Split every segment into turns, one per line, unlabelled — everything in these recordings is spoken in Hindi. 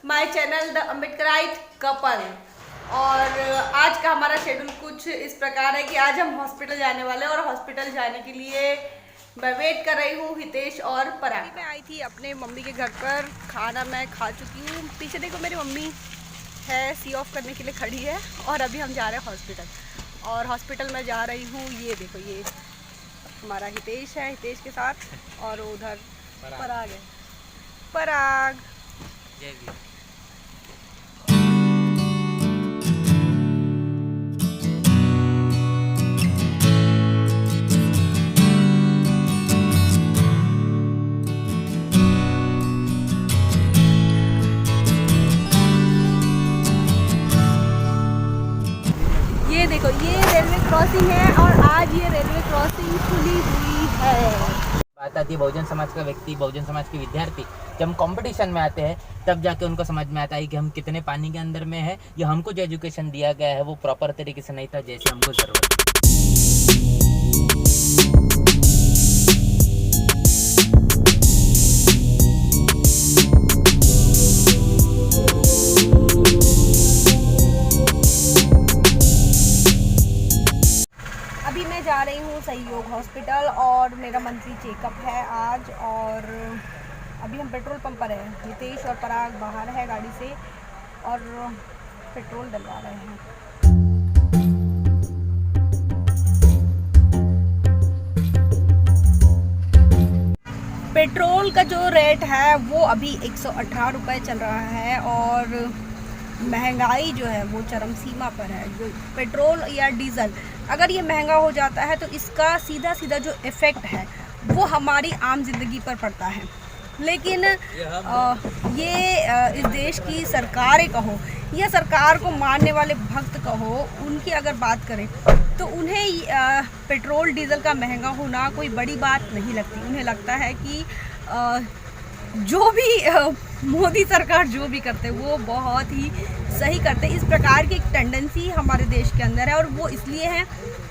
My channel the Ambedkarite couple. और आज का हमारा शेड्यूल कुछ इस प्रकार है कि आज हम हॉस्पिटल जाने वाले हैं और हॉस्पिटल जाने के लिए मैं वेट कर रही हूँ हितेश और पराग। मैं आई थी अपने मम्मी के घर पर, खाना मैं खा चुकी हूँ। पीछे देखो मेरी मम्मी है, सी ऑफ करने के लिए खड़ी है और अभी हम जा रहे हैं हॉस्पिटल। और हॉस्पिटल में जा रही हूँ, ये देखो ये हमारा हितेश है, हितेश के साथ, और उधर पराग है। पराग ये देखो ये रेलवे क्रॉसिंग है और आज ये रेलवे क्रॉसिंग खुली हुई है।
बात आती है बहुजन समाज का व्यक्ति, बहुजन समाज के विद्यार्थी जब हम कंपटीशन में आते हैं तब जाके उनको समझ में आता है कि हम कितने पानी के अंदर में है, या हमको जो एजुकेशन दिया गया है वो प्रॉपर तरीके से नहीं था जैसे हमको जरूरत है।
अभी मैं जा रही हूँ सहयोग हॉस्पिटल और मेरा मंथली चेकअप है आज। और अभी हम पेट्रोल पंप पर हैं, हितेश और पराग बाहर है गाड़ी से और पेट्रोल डलवा रहे हैं। पेट्रोल का जो रेट है वो अभी 118 रुपये चल रहा है और महंगाई जो है वो चरम सीमा पर है। जो पेट्रोल या डीज़ल अगर ये महंगा हो जाता है तो इसका सीधा सीधा जो इफ़ेक्ट है वो हमारी आम जिंदगी पर पड़ता है। लेकिन इस देश की सरकारें कहो या सरकार को मानने वाले भक्त कहो, उनकी अगर बात करें तो उन्हें पेट्रोल डीज़ल का महंगा होना कोई बड़ी बात नहीं लगती। उन्हें लगता है कि जो भी मोदी सरकार जो भी करते वो बहुत ही सही करते। इस प्रकार की एक टेंडेंसी हमारे देश के अंदर है और वो इसलिए है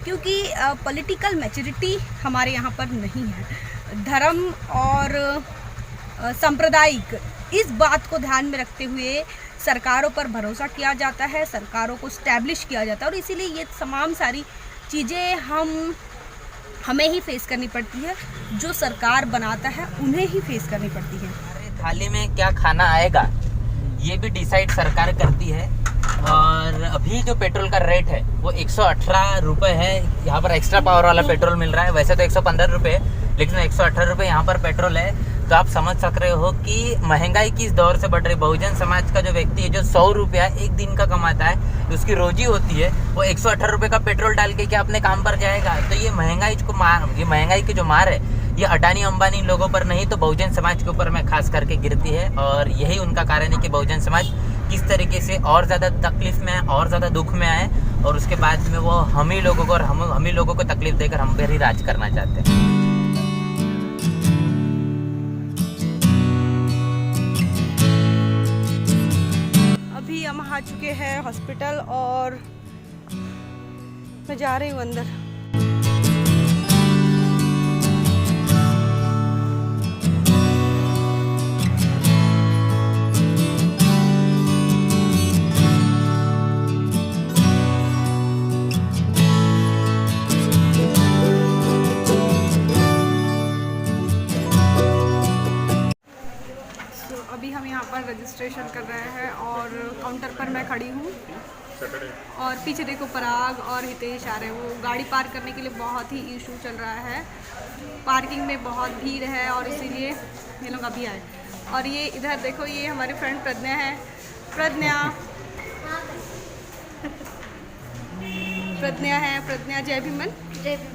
क्योंकि पॉलिटिकल मैच्योरिटी हमारे यहाँ पर नहीं है। धर्म और सांप्रदायिक इस बात को ध्यान में रखते हुए सरकारों पर भरोसा किया जाता है, सरकारों को स्टैब्लिश किया जाता है और इसीलिए ये तमाम सारी चीज़ें हमें ही फेस करनी पड़ती है। जो सरकार बनाता है उन्हें ही फेस करनी पड़ती है।
थाली में क्या खाना आएगा ये भी डिसाइड सरकार करती है। और अभी जो पेट्रोल का रेट है वो 118 रुपये है। यहाँ पर एक्स्ट्रा पावर वाला पेट्रोल मिल रहा है, वैसे तो 115 रुपये है लेकिन 118 रुपये यहाँ पर पेट्रोल है। तो आप समझ सक रहे हो कि महंगाई किस दौर से बढ़ रही। बहुजन समाज का जो व्यक्ति है जो 100 रुपया एक दिन का कमाता है, उसकी रोजी होती है, वो 118 रुपये का पेट्रोल डाल के क्या अपने काम पर जाएगा? तो ये महंगाई की जो मार है ये अडानी अंबानी लोगों पर नहीं तो बहुजन समाज के ऊपर में खास करके गिरती है। और यही उनका कारण है कि बहुजन समाज किस तरीके से और ज़्यादा तकलीफ में आए, और ज़्यादा दुख में आए और उसके बाद में वो हम ही लोगों को और हम ही लोगों को तकलीफ देकर हम पर ही राज करना चाहते हैं।
अभी हम आ चुके हैं हॉस्पिटल और मैं जा रही हूँ अंदर। अभी हम यहाँ पर रजिस्ट्रेशन कर रहे हैं और काउंटर पर मैं खड़ी हूँ और पीछे देखो पराग और हितेश आ रहे हैं। वो गाड़ी पार्क करने के लिए बहुत ही इशू चल रहा है, पार्किंग में बहुत भीड़ है और इसीलिए ये लोग अभी आए। और ये इधर देखो ये हमारी फ्रेंड प्रज्ञा है। प्रज्ञा जय भीमन। जय भीमन।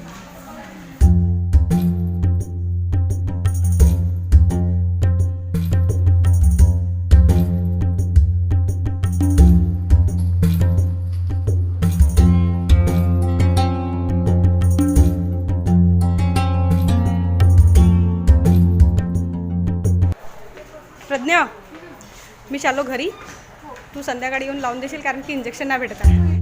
प्रज्ञा मी चाललो घरी, तू संध्याकाळी येऊन लावून देशील कारण की इंजेक्शन नाही भेटत आहे।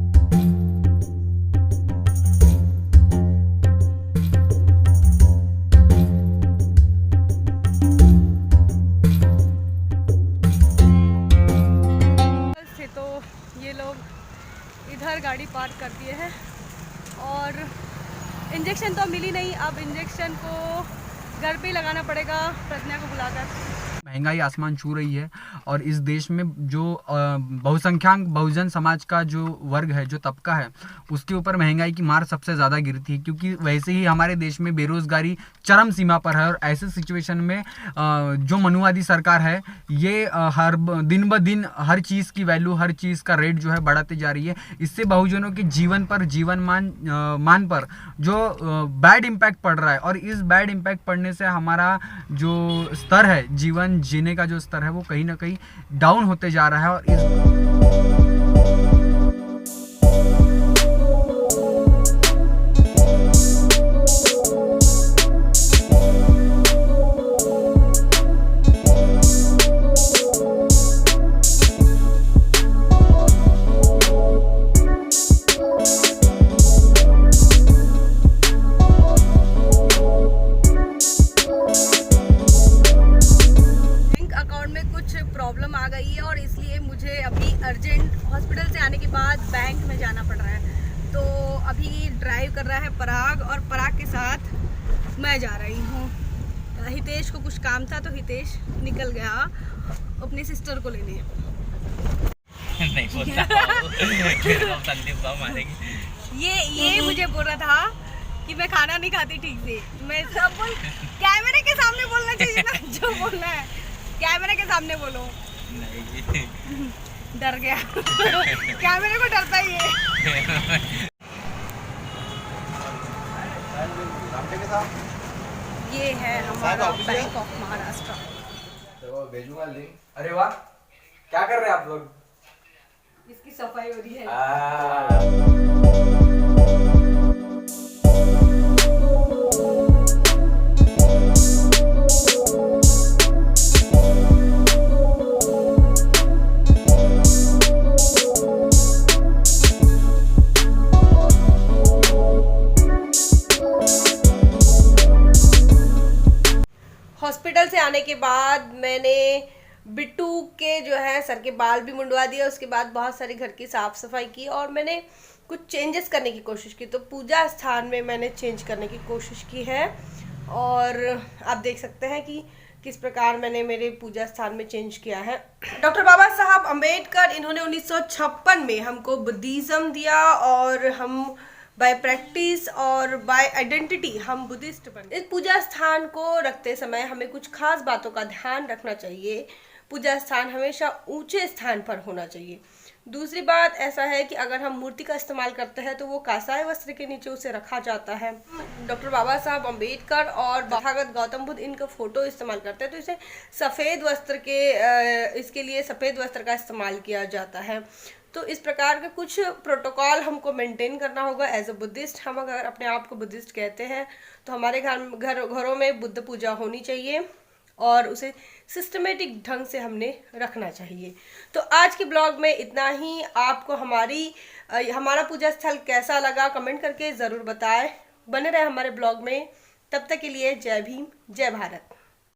इंजेक्शन तो मिली नहीं, अब इंजेक्शन को घर पे ही लगाना पड़ेगा प्रज्ञा को बुलाकर।
महंगाई आसमान छू रही है और इस देश में जो बहुसंख्यक बहुजन समाज का जो वर्ग है, जो तबका है, उसके ऊपर महंगाई की मार सबसे ज़्यादा गिरती है, क्योंकि वैसे ही हमारे देश में बेरोजगारी चरम सीमा पर है। और ऐसे सिचुएशन में जो मनुवादी सरकार है, ये हर दिन ब दिन हर चीज़ की वैल्यू, हर चीज़ का रेट जो है बढ़ाती जा रही है। इससे बहुजनों के जीवन पर, मान पर जो बैड इम्पैक्ट पड़ रहा है, और इस बैड इम्पैक्ट पड़ने से हमारा जो स्तर है, जीवन जीने का जो स्तर है, वो कहीं ना कहीं डाउन होते जा रहा है। और
प्रॉब्लम आ गई है और इसलिए मुझे अभी अर्जेंट हॉस्पिटल से आने के बाद बैंक में जाना पड़ रहा है। तो अभी ड्राइव कर रहा है पराग, और पराग के साथ मैं जा रही हूँ। हितेश को कुछ काम था तो हितेश निकल गया अपनी सिस्टर को लेने।
नहीं बोलता संदीप बाबू मारेंगे।
ये मुझे बोल रहा था कि मैं खाना नहीं खाती ठीक से। मैं सब कैमरे के सामने बोलना चाहिए ना, जो बोलना है कैमरे के सामने बोलो।
नहीं
डर गया कैमरे को डरता ही है। ये है हमारा बैंक ऑफ महाराष्ट्र।
अरे वाह, क्या कर रहे हैं आप लोग?
इसकी सफाई हो रही है। हॉस्पिटल से आने के बाद मैंने बिट्टू के जो है सर के बाल भी मुंडवा दिए। उसके बाद बहुत सारी घर की साफ़ सफाई की और मैंने कुछ चेंजेस करने की कोशिश की। तो पूजा स्थान में मैंने चेंज करने की कोशिश की है और आप देख सकते हैं कि किस प्रकार मैंने मेरे पूजा स्थान में चेंज किया है। डॉक्टर बाबा साहब अम्बेडकर, इन्होंने 1956 में हमको बुद्धिज़्म दिया और हम बाय प्रैक्टिस और बाय आइडेंटिटी हम बुद्धिस्ट बने। इस पूजा स्थान को रखते समय हमें कुछ खास बातों का ध्यान रखना चाहिए। पूजा स्थान हमेशा ऊंचे स्थान पर होना चाहिए। दूसरी बात ऐसा है कि अगर हम मूर्ति का इस्तेमाल करते हैं तो वो कासाय वस्त्र के नीचे उसे रखा जाता है। डॉक्टर बाबा साहब अम्बेडकर और तथागत गौतम बुद्ध इनका फोटो इस्तेमाल करते हैं तो इसे सफ़ेद वस्त्र के इसके लिए सफ़ेद वस्त्र का इस्तेमाल किया जाता है। तो इस प्रकार के कुछ प्रोटोकॉल हमको मेंटेन करना होगा एज अ बुद्धिस्ट। हम अगर अपने आप को बुद्धिस्ट कहते हैं तो हमारे घरों में बुद्ध पूजा होनी चाहिए और उसे सिस्टमेटिक ढंग से हमने रखना चाहिए। तो आज के ब्लॉग में इतना ही। आपको हमारा पूजा स्थल कैसा लगा कमेंट करके ज़रूर बताएं। बने रहे हमारे ब्लॉग में। तब तक के लिए जय भीम, जय भारत।